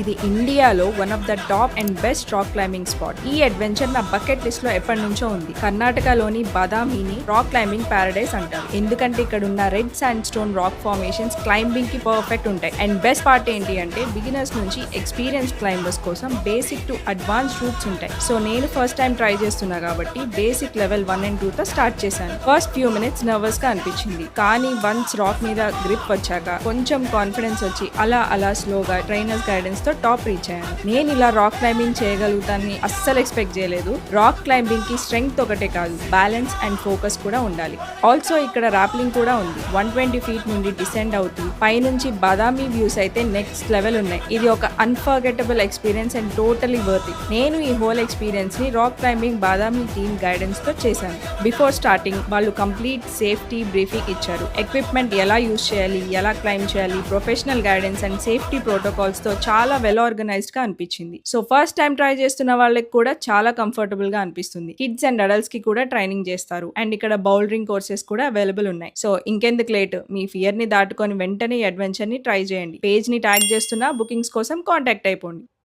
ఇది ఇండియాలో one of the top and best rock climbing spot. ఈ అడ్వెంచర్ నా బకెట్ లిస్ట్ లో ఎప్పటి నుంచో ఉంది. కర్ణాటకలోని బాదామిని రాక్ క్లైంబింగ్ పారడైస్ అంటారు. ఎందుకంటే ఇక్కడ ఉన్న red sand stone rock formations climbing కి పర్ఫెక్ట్ ఉంటాయి. అండ్ బెస్ట్ పార్ట్ ఏంటి అంటే బిగినర్స్ నుంచి ఎక్స్పీరియన్స్ క్లైంబర్స్ కోసం బేసిక్ టు అడ్వాన్స్ రూట్స్ ఉంటాయి. సో నేను ఫస్ట్ టైం ట్రై చేస్తున్నా కాబట్టి బేసిక్ లెవెల్ 1 and 2 తో స్టార్ట్ చేశాను. ఫస్ట్ ఫ్యూ మినిట్స్ నర్వస్ గా అనిపించింది, కానీ వన్స్ రాక్ మీద గ్రిప్ వచ్చాక కొంచెం కాన్ఫిడెన్స్ వచ్చి అలా స్లోగా ట్రైనర్స్ గైడెన్స్ తో టాప్ రీచ్ అయ్యాను. నేను ఇలా రాక్ క్లైంబింగ్ చేయగలుగుతానని అస్సలు ఎక్స్పెక్ట్ చేయలేదు. రాక్ క్లైంబింగ్ కి స్ట్రెంగ్త్ ఒకటే కాదు, బ్యాలెన్స్ అండ్ ఫోకస్ కూడా ఉండాలి. ఆల్సో ఇక్కడ రాప్లింగ్ కూడా ఉంది. 120 feet నుండి డిసెండ్ అవుతూ పైనుంచి బాదామి వ్యూస్ అయితే నెక్స్ట్ లెవెల్ ఉన్నాయి. ఇది ఒక unforgettable experience and totally worth it. నేను ఈ హోల్ ఎక్స్పీరియన్స్ ని rock climbing Badami team guidance తో చేశాను. బిఫోర్ స్టార్టింగ్ వాళ్ళు కంప్లీట్ సేఫ్టీ బ్రీఫింగ్ ఇచ్చారు. ఎక్విప్మెంట్ ఎలా యూజ్ చేయాలి, ఎలా క్లైంబ్ చేయాలి, professional guidance and safety protocols తో చాలా వెల్ ఆర్గనైజ్డ్ గా అనిపించింది. సో ఫస్ట్ టైం ట్రై చేస్తున్న వాళ్ళకి కూడా చాలా కంఫర్టబుల్ గా అనిపిస్తుంది. కిడ్స్ అండ్ అడల్ట్స్ కి కూడా ట్రైనింగ్ చేస్తారు. అండ్ ఇక్కడ బౌలరింగ్ కోర్సెస్ కూడా అవైలబుల్ ఉన్నాయి. సో ఇంకెందుకు లేట్, మీ ఫియర్ ని దాటుకొని వెంటనే ఈ అడ్వెంచర్ ని ట్రై చేయండి. పేజ్ ని ట్యాగ్ చేస్తున్నా, బుకింగ్స్ కోసం కాంటాక్ట్ అయిపోండి.